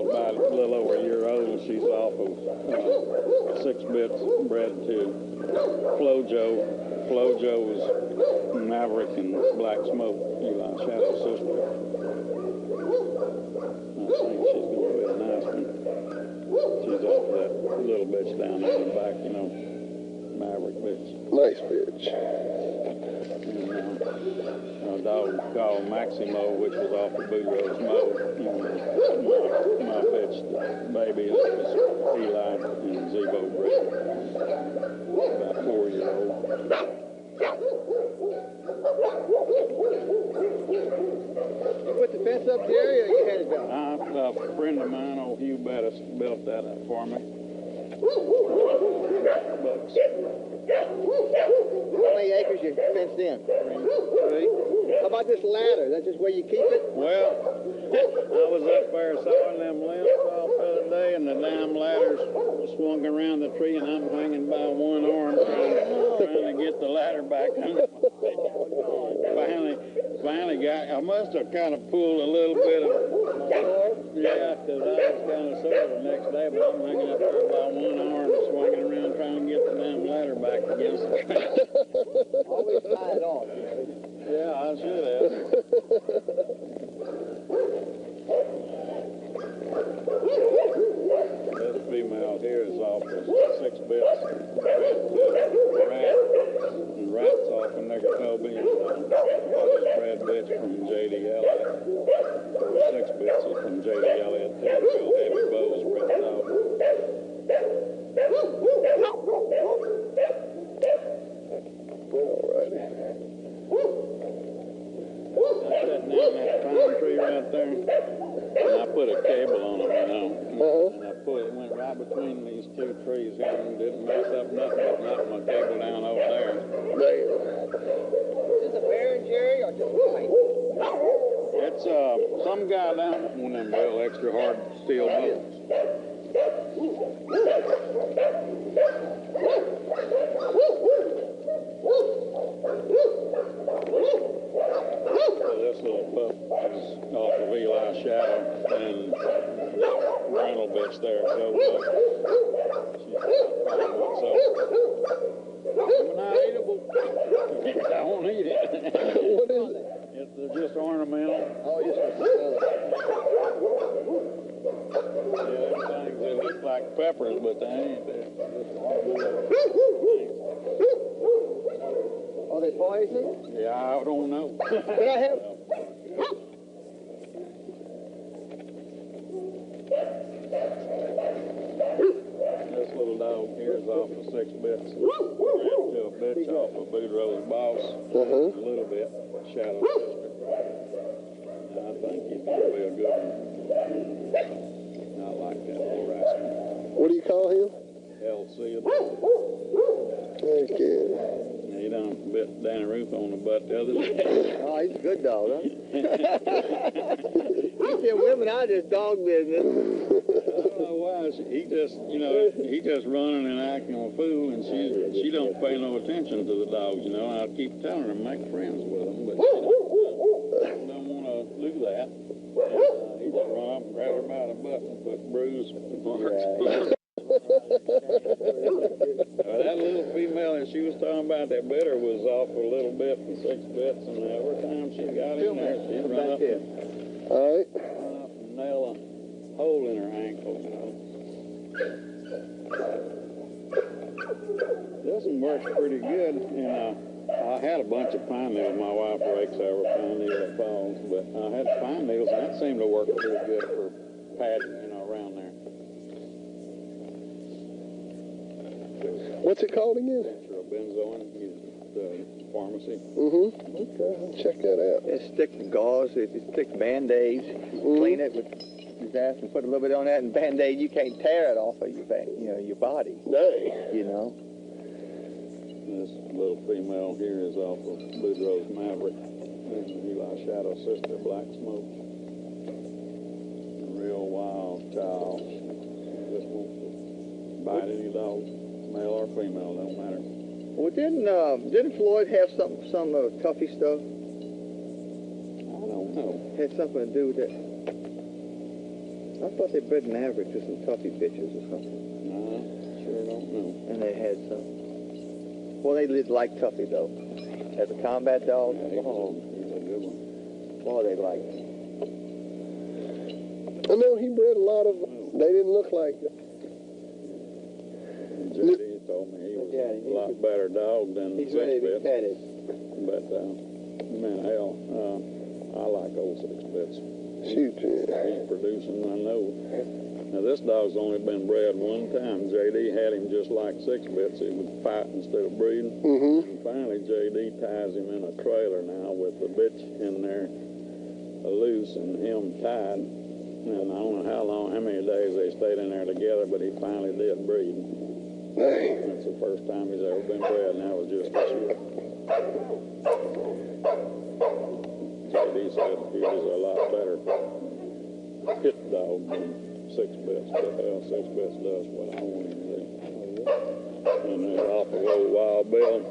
female about a little over a year old, and she's off of 6 bits bred to Flojo. Flojo was Maverick and Black Smoke, Eli Shadow's sister. I think she's going to be a nice one. She's off that little bitch down there in the back, you know, Maverick bitch. Nice bitch. And a dog called Maximo, which was off the Boudreaux's Mo. And my bitch, the baby, was Eli and Zebo bred. About 4-year-old. You put the fence up, Jerry, or you had it built? A friend of mine, old Hugh Bettis, built that up for me. Bucks. How many acres you fenced in? 3. How about this ladder? Is that just where you keep it? Well, I was up there sawing them limbs off the other day, and the damn ladders swung around the tree, and I'm hanging by one arm trying to get the ladder back under my finally got, I must have kind of pulled a little bit of, yeah, because I was kind of sore the next day, but I'm hanging up there by one arm, swinging around trying to get the damn ladder back against the tree. Always tie it on. Yeah, I should have. This female here is off of 6 bits. Rat. And Rat's off of Nicatobi. And bred bitch from J.D. Elliott. 6 bits is from J.D. Elliott. Real heavy bows bred dog. Sitting down that pine tree right there, and I put a cable on it, you know. And I went right between these 2 trees here and didn't mess up nothing but knocking my cable down over there. Is this a bear, Jerry, or just white? It's some guy down one of them real extra hard steel boats. So this little pup is off of Eli Shadow, and Randall bitch there goes up. She's 5 months old. But not eatable. I won't eat it. What is it? It's just ornamental. Oh, just for Yeah, them things, they look like peppers, but they ain't. They're just ornamental. Are they poison? Yeah, I don't know. Can I have? This little dog here is off of 6 bits. Ran to a bitch off of Boudreaux's Boss. A little bit. Shadow sister. And I think he's going to be a good one. I like that little rascal. What do you call him? LC. Okay. He done bit Danny Ruth on the butt the other day. Oh, he's a good dog, huh? You see women out of this dog business. I don't know why. He just, you know, he just running and acting a fool, and she don't pay no attention to the dogs, you know. And I keep telling her to make friends with them, but she don't want to do that. And, he just run up and grab her by the butt and put bruise marks. That little female that she was talking about, that bitter, was off a little bit from 6 bits, and every time she got in there, she'd run up and nail a hole in her ankle, you know. This one works pretty good, and I had a bunch of pine needles. My wife rakes over pine needle that falls, but I had pine needles, and that seemed to work pretty good for padding, you know, around there. What's it called again? Benzoin, the pharmacy. Okay, I'll check that out. Just stick the gauze, just stick Band-Aids, clean it with disaster, and put a little bit on that, and Band-Aid, you can't tear it off of your your body. Dang. You know. This little female here is off of Boudreaux's Maverick. This is Eli Shadow's sister, Black Smoke. Real wild child. Just won't bite any dog. Male or female, don't matter. Well, didn't Floyd have some toughy stuff? I don't know. Had something to do with that. I thought they bred Mavericks with some toughy bitches or something. No, sure don't know. And they had some. Well, they did like Tuffy, though. As a combat dog, Yeah, he was a good one. boy, they liked him. I know he bred a lot of. They didn't look like. J.D. told me he was Yeah, a lot better dog than He's six ready to be bits. petted. But, man, hell, I like old six bits. Shoot, yeah. He's producing, I know. Now, this dog's only been bred one time. J.D. had him just like six bits. He would fight instead of breeding. Mm-hmm. And finally, J.D. ties him in a trailer now with the bitch in there loose and him tied. And I don't know how many days they stayed in there together, but he finally did breed. Dang. That's the first time he's ever been bred, and that was just this year. J.D. said he was a lot better pit dog than six bits, but six bits does what I want him to do. And they're off of old Wild Bill,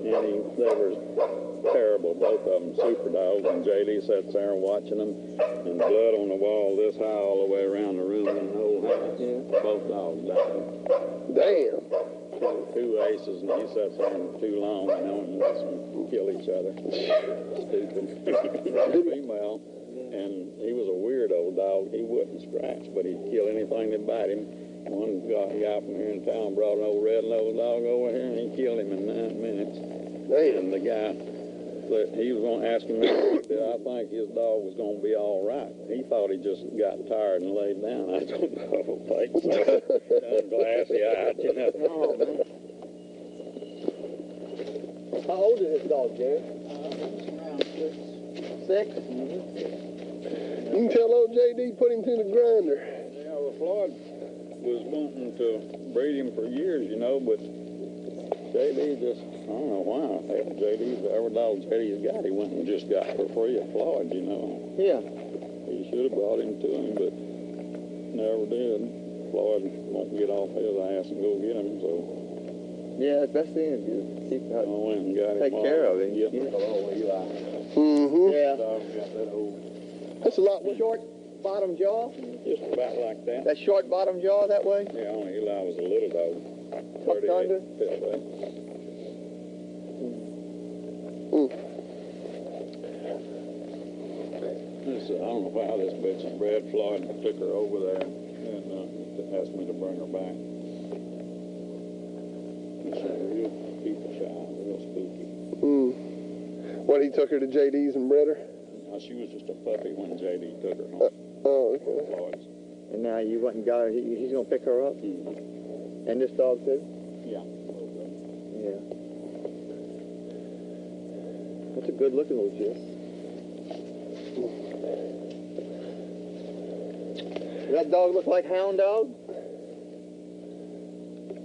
and they were terrible, both of them, super dogs, and J.D. sits there watching them, and blood on the wall this high all the way around the room in the whole house. Yeah. Both dogs died. Damn. Two aces, and he sits there too long, you know, and lets them kill each other. Stupid. Female. And he was a weird old dog. He wouldn't scratch, but he'd kill anything that bite him. One guy from here in town brought an old red-nosed dog over here, and he killed him in 9 minutes. Damn. And the guy, he was going to ask him, did I think his dog was going to be all right? He thought he just got tired and laid down. I don't know. I don't think so. Glassy-eyed, you know. Oh, man. How old is this dog, Jerry? He's around 6. 6? You can tell old J.D. put him through the grinder. Yeah, well, Floyd was wanting to breed him for years, you know, but J.D. just, I don't know why. Every dog J.D.'s got, he went and just got for free at Floyd, you know. Yeah. He should have brought him to him, but never did. Floyd won't get off his ass and go get him, so Yeah, that's the best thing to do. Keep I went and got him. take care of him. Yep. Mm-hmm. Yeah. Dog got that old, That's a lot. Short bottom jaw? just about like that. That short bottom jaw that way? Yeah, only Eli was a little dog. Tucked under? Pit weight. I don't know how this bitch is bred. Floyd took her over there and asked me to bring her back. She's real people shy, real spooky. What, he took her to J.D.'s and bred her? Now, she was just a puppy when J.D. took her home. Oh, okay. Floyd's. And now you went and got her. He's going to pick her up? Mm-hmm. And this dog, too? Yeah. Yeah. That's a good-looking little chick. Does that dog look like Hound Dog?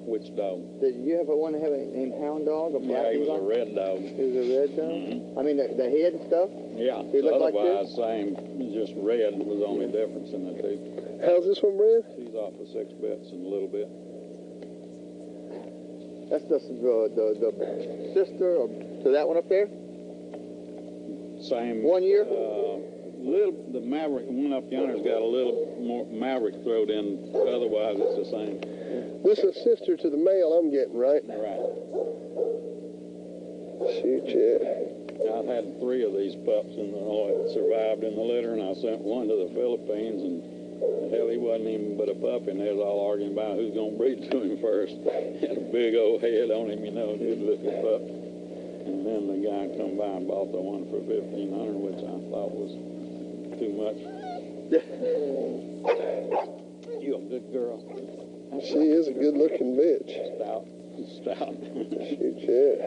Which dog? Did you ever want to have a named Hound Dog? A Yeah, he was a red dog. He was a red dog? Mhm. I mean, the head and stuff? Yeah. He looked like Otherwise, same. Just red was the only difference in the two. How's this one bred? She's off of 6 bits in a little bit. That's the sister to that one up there? Same. 1 year? The Maverick one up yonder's got a little more Maverick thrown in. Otherwise, it's the same. This is a sister to the male I'm getting, right? Right. Shoot, yeah. I've had 3 of these pups, and all it survived in the litter, and I sent one to the Philippines, and hell, he wasn't even but a pup, and they was all arguing about who's going to breed to him first. Had a big old head on him, you know, good looking pup. And then the guy come by and bought the one for $1,500, which I thought was too much. You a good girl. She is a good-looking bitch. Stout. Shoot, yeah.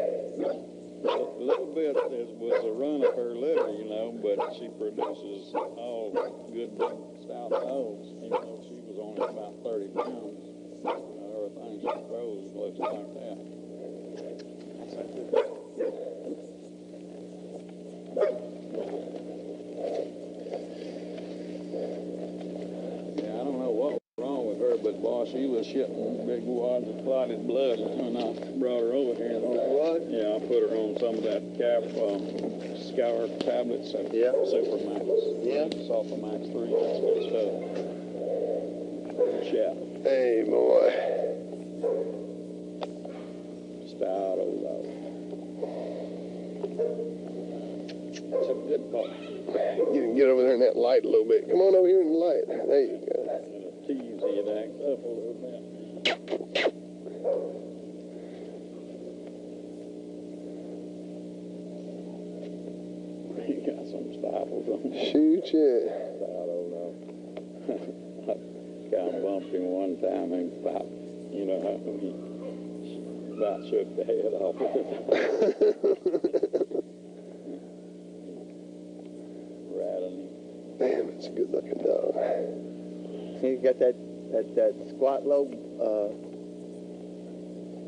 A little bit was a run of her litter, you know, but she produces all good big stout dogs. Even though she was only about 30 pounds, everything she throws looks like that. Yeah, I don't know what was wrong with her, but boy, she was shitting big wads of clotted blood when I brought her over here. Blood? Yeah, I put her on some of that Scour tablets, Yeah. Supermax. Yeah. Sulfamax 3. Chap. Hey, boy. Stout old dog. That's a good boy. Get over there in that light a little bit. Come on over here in the light. There you go. It'll tease you to act up a little bit. He got some stifles on him. Shoot, yeah. Stout old dog. Kind of bumped him one time and about, you know, how he about shook the head off of it. Rattling him. Damn, it's a good looking dog. He's got that squat low,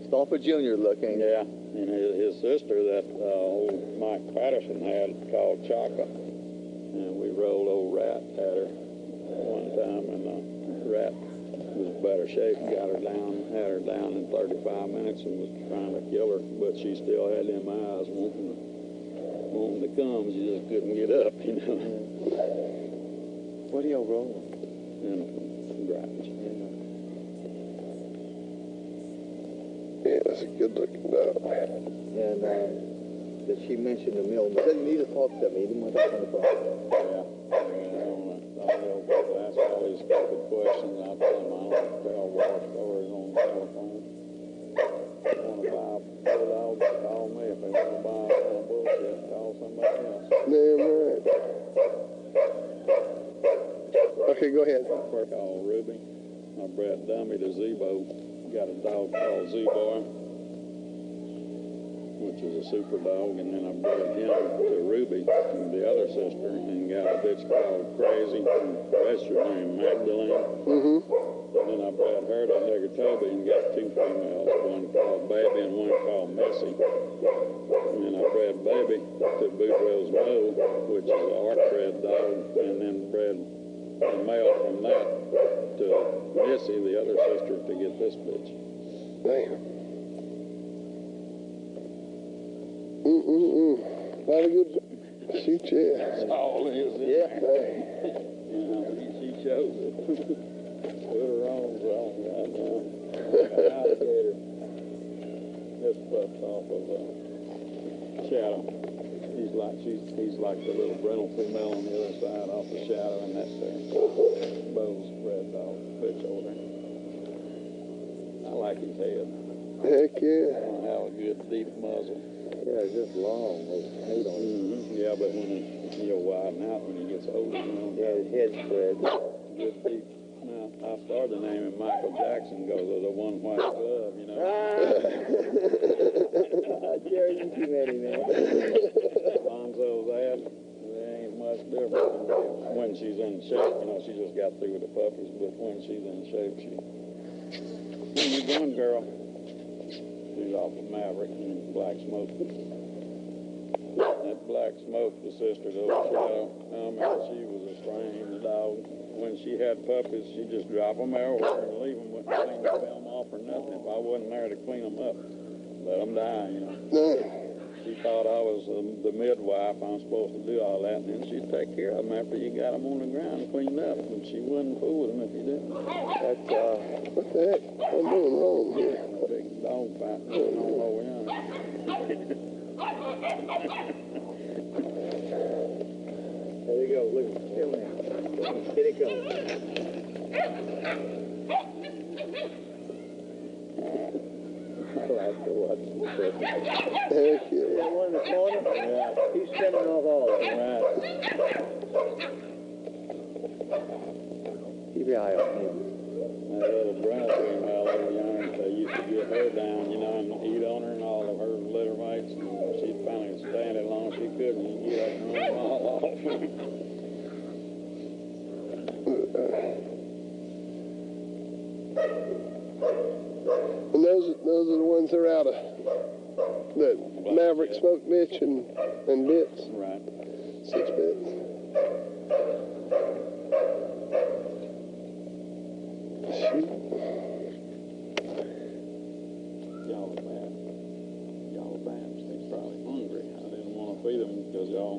Stalford Jr. looking. Yeah, and his sister that old Mike Patterson had called Chaka, and we rolled old Rat at her one time, and Rat was in better shape, got her down, had her down in 35 minutes, and was trying to kill her, but she still had them eyes wanting to come. She just couldn't get up, you know. What are y'all rolling? And grapes. Yeah, that's a good looking dog. And did she mention the mill? He doesn't need to talk to me. He didn't want to talk on the phone. Yeah. I know people ask all these stupid questions. I tell them I don't tell war stories on the telephone. If they want to buy a bulldog, call me. If they want to buy some bullshit, call somebody else. Damn right. Okay, go ahead. First called Ruby. I bred Dummy to Zebo. Got a dog called Z-Boy, which is a super dog, and then I bred him to Ruby, the other sister, and got a bitch called Crazy. That's her name, Magdalene. Mm-hmm. And then I bred her to Haggertoby and got two females, one called Baby and one called Missy. And then I bred Baby to Boudreaux's Mo, which is an art-bred dog, and then bred a male from that to Missy, the other sister, to get this bitch. Damn. Lot of good. Shoot, yeah. That's all it is. Yeah. You know, she chose it. Put her on, goddamn. An alligator. This pupp's off of Shadow. He's like the little brindle female on the other side off the Shadow, and that's there. Bo's red dog, bitch over there. I like his head. Heck yeah. Have a good deep muzzle. Yeah, it's just long. Meat on it. Yeah, but when he'll widen out when he gets older, you know. Yeah, his head spread. Good deep. Now, I started naming Michael Jackson because of the one white glove, you know. Jerry, you too many, man. Lonzo's ad, there ain't much difference when she's in shape. You know, she just got through with the puppies, but when she's in shape, Where you going, girl? She's off of Maverick and Black Smoke. That Black Smoke, the sister to old Shadow, she was a strange dog. When she had puppies, she'd just drop them everywhere and leave them, wouldn't clean the film off or nothing. If I wasn't there to clean them up, let them die, you know. She thought I was the midwife. I'm supposed to do all that, and then she'd take care of them after you got them on the ground and cleaned up, and she wouldn't fool with them if you didn't. That's, what the heck? I'm doing wrong here. A big dog fight going on over here. There you go. Look, here now. Here it comes. I like to watch the Heck yeah. That one in the corner? Yeah. He's sending off all of them. Right. Keep your eye on him. That little brown female over yonder, they used to get her down, you know, and eat on her and all of her litter mates. And she'd finally stand as long as she could, and you'd get up and run them all off. And those are the ones that are out of the Maverick Smoke bitch and bits. Right. 6 bits. Shoot. Y'all were bad. They're probably hungry. I didn't want to feed them because y'all.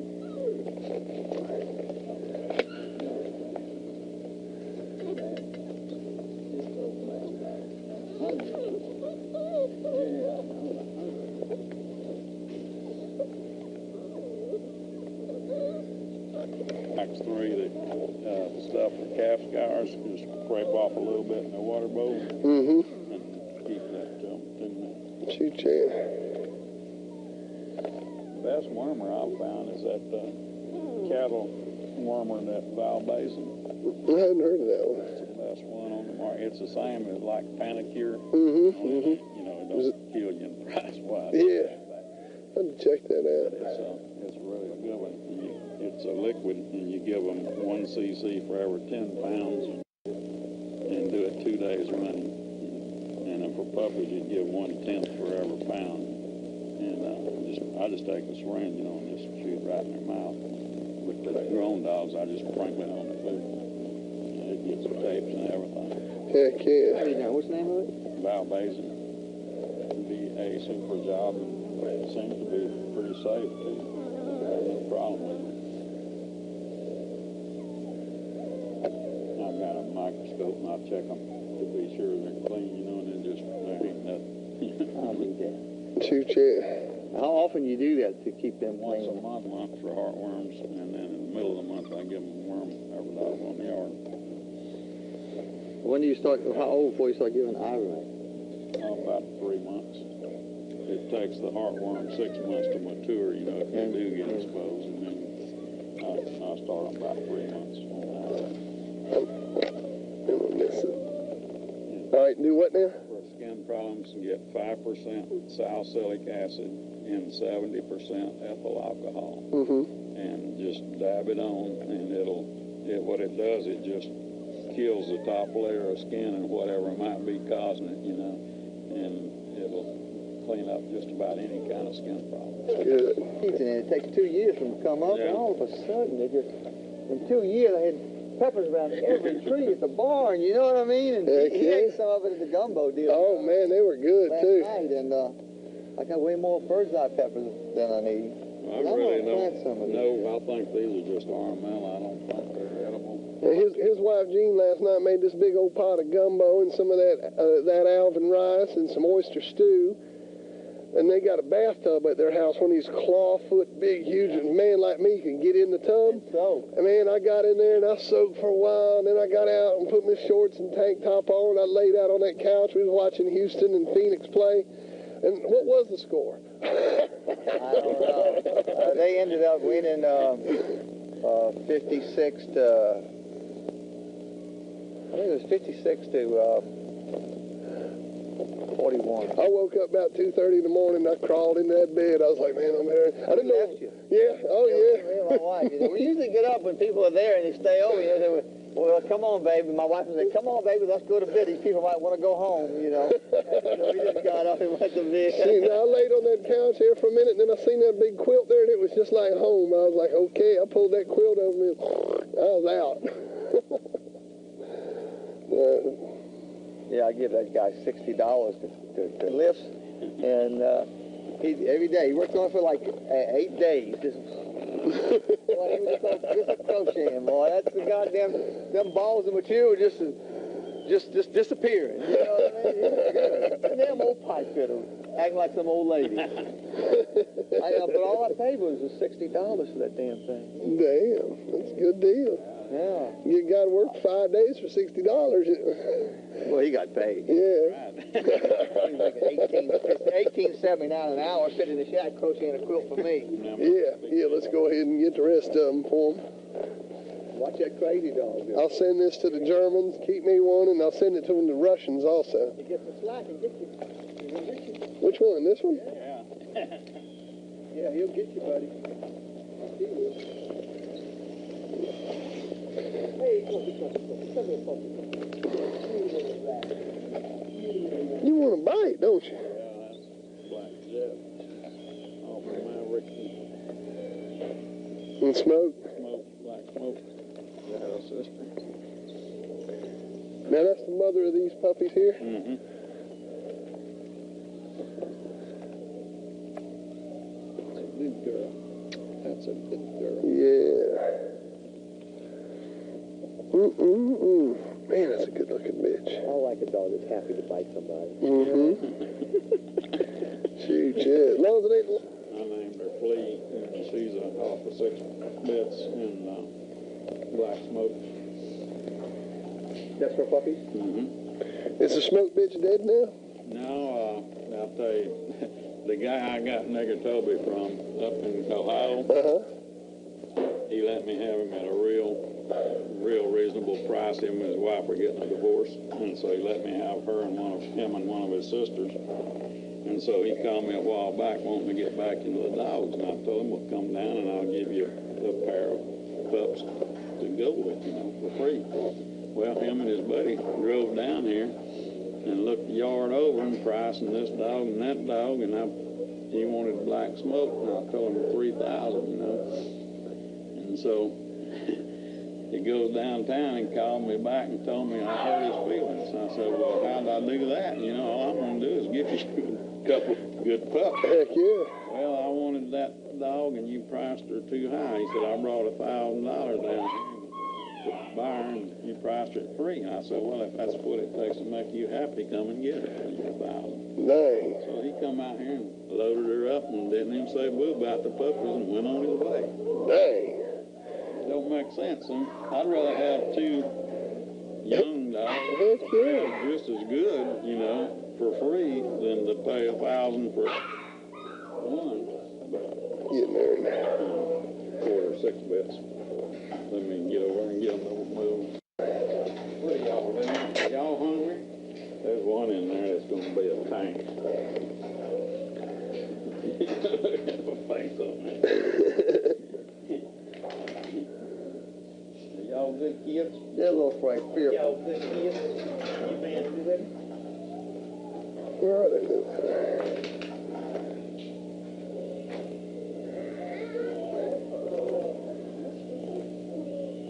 the stuff for calf scours, just scrape off a little bit in the water bowl Mm-hmm. and keep that till 2 minutes. Shoot, yeah. The best wormer I've found is that cattle wormer in that Val Basin. I hadn't heard of that one. It's the best one on the market. It's the same as like Panicure. Mm-hmm. Mm-hmm. You know, it don't kill you in price-wise. Yeah. I had to check that out. It's really a good one. It's a liquid, and you give them 1 cc for every 10 pounds, and do it 2 days running. And then for puppies, you give 1/10 for every pound. And I just take a syringe, and just shoot right in their mouth. With the grown dogs, I just sprinkle it on the food. And it gets the tapes and everything. Heck yeah. How do you know? What's the name of it? Val Basin. It'd be a super job, and it seems to be pretty safe too. No problem with it. I've got a microscope and I check them to be sure they're clean, and then there ain't nothing. I'll do that. Shoot, yeah. How often you do that to keep them Once clean? a month for heartworms, and then in the middle of the month I give them a worm every dog on the yard. When do you start? How old before you start giving iron? About 3 months. It takes the heartworm 6 months to mature, if they do get exposed, and then I'll start them about 3 months. All right, do what now? For skin problems, you get 5% salicylic acid and 70% ethyl alcohol, Mm-hmm. and just dab it on, and what it does, it just kills the top layer of skin and whatever might be causing it, and it'll clean up just about any kind of skin problem. Good. It takes 2 years for them to come up, Yeah. and all of a sudden, in 2 years, I had peppers around every tree at the barn, you know what I mean? And Heck he yeah. ate some of it at the gumbo deal. Oh, man, they were good, last too. night, and I got way more bird's eye peppers than I need. I I'm really gonna plant some of don't these. know. I think these are just ornamental. I don't think they're edible. And his wife, Jean, last night made this big old pot of gumbo and some of that alvin rice and some oyster stew. And they got a bathtub at their house, one of these claw-foot, big, huge, and a man like me can get in the tub. So, And man, I got in there and I soaked for a while, and then I got out and put my shorts and tank top on. I laid out on that couch. We was watching Houston and Phoenix play. And what was the score? I don't know. They ended up winning 56 to, I think it was 56 to 41. I woke up about 2:30 in the morning. I crawled into that bed. I was like, man, I'm here. I didn't know. Left you. Yeah. Oh, yeah. Me and my wife. We usually get up when people are there and they stay over. They say, well, come on, baby. My wife would say, come on, baby, let's go to bed. These people might want to go home, So we just got up and went to bed. See, now I laid on that couch here for a minute, and then I seen that big quilt there, and it was just like home. I was like, okay. I pulled that quilt over me. I was out. Yeah, I give that guy $60 to lift, and every day he worked on it for like 8 days. Just crocheting, boy. That's the goddamn them balls of material just disappearing. You know what I mean? Damn old pipe fitter, acting like some old lady. But all I paid was $60 for that damn thing. Damn, that's a good deal. Yeah. You got to work 5 days for $60. Well, he got paid. Yeah. He was like $18.79 an hour sitting in the shack crocheting a quilt for me. Yeah, let's go ahead and get the rest of them for him. Watch that crazy dog. I'll send this to the Germans, keep me one, and I'll send it to the Russians also. He gets the slack and gets you. Which one? This one? Yeah. Yeah, he'll get you, buddy. I'll see you. Hey, come here, puppy. You want a bite, don't you? Yeah, that's Black Jet. Off of Maverick. And smoke. Black Smoke. Yeah, her sister. Now that's the mother of these puppies here. Mm-hmm. That's a good girl. That's a good girl. Yeah. Man, that's a good looking bitch. I like a dog that's happy to bite somebody. Mm-hmm. Shoot, yeah. As long as it ain't... I named her Flea, and she's off of 6 bits in Black Smoke. That's for puppies? Mm-hmm. Is the smoke bitch dead now? No, I'll tell you, the guy I got Nigger Toby from up in Ohio, he let me have him at a real reasonable price. Him and his wife were getting a divorce, and so he let me have her and him and one of his sisters. And so he called me a while back wanting to get back into the dogs, and I told him, well, come down and I'll give you a pair of pups to go with, for free. Well, him and his buddy drove down here and looked the yard over and pricing this dog and that dog, and he wanted black smoke, and I told him 3,000, And so he goes downtown and called me back and told me I hurt his feelings. And I said, well, how'd I do that? All I'm going to do is give you a couple good pups. Heck yeah. Well, I wanted that dog, and you priced her too high. He said, I brought $1,000 down here to buy her, and you priced her at $3,000. And I said, well, if that's what it takes to make you happy, come and get her for $1,000. Dang. So he come out here and loaded her up and didn't even say boo about the puppies and went on his way. Dang. Don't make sense, huh? I'd rather have two young dogs Heck yeah. just as good, for free than to pay $1,000 for one. Getting there. Quarter, 6 bits. Let me get over and get them to move. What are y'all doing? Are y'all hungry? There's one in there that's going to be a tank. Face on it. Y'all good kids? They're a little Frank fearful. Y'all good kids? You been good? Where are they?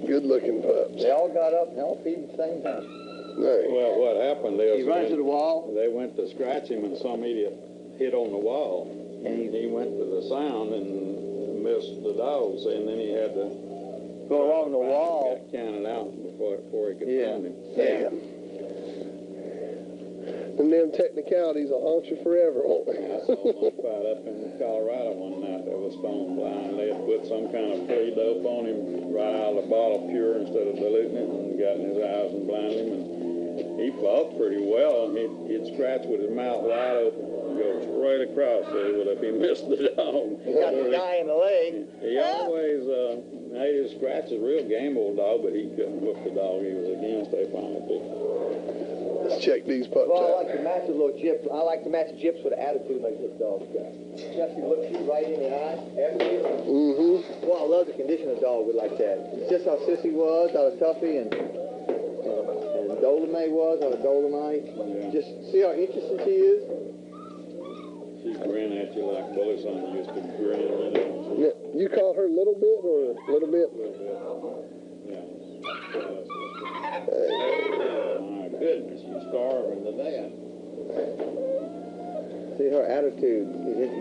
Good looking pups. They all got up and all feed at the same time. Dang. Well, what happened is He runs to the wall. they went to scratch him and some idiot hit on the wall. And he went to the sound and missed the dogs, and then he had to Go along the wall. Got counted out before he could find him. Yeah. And them technicalities will haunt you forever, won't they? I saw one fight up in Colorado one night that was stone blind. They had put some kind of flea dope on him right out of the bottle pure instead of diluting it, and got in his eyes and blinded him. And he fought pretty well. He'd scratch with his mouth wide open and go straight across there. But if he missed the dog, He got the guy in the leg. he always made his scratches real game old dog, but he couldn't whoop the dog he was against. They finally picked him. Let's check these pups Well, I out. like to match the little gyps. I like to match gyps with the attitude like this dog's got. Just he looks you right in the eye. Mm-hmm. Well, I love to condition a dog with like that. It's just how Sissy was out of Tuffy and Dolomite was out of Dolomite. Yeah. Just see how interested she is. She grin at you like Bully Son used to grin, Yeah, you call her little bit or little bit? Yeah. My goodness, you starving to death. See her attitude.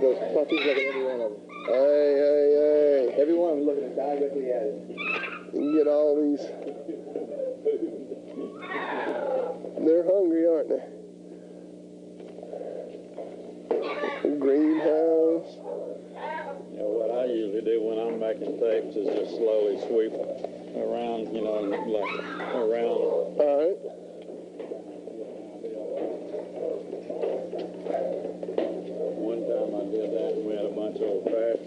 Those puppies look at every one of them. Hey. Every one of them looking directly at it. You can get all these. They're hungry, aren't they? Greenhouse. Yeah, what I usually do when I'm making tapes is just slowly sweep around, like around. All right. One time I did that and we had a bunch of old trash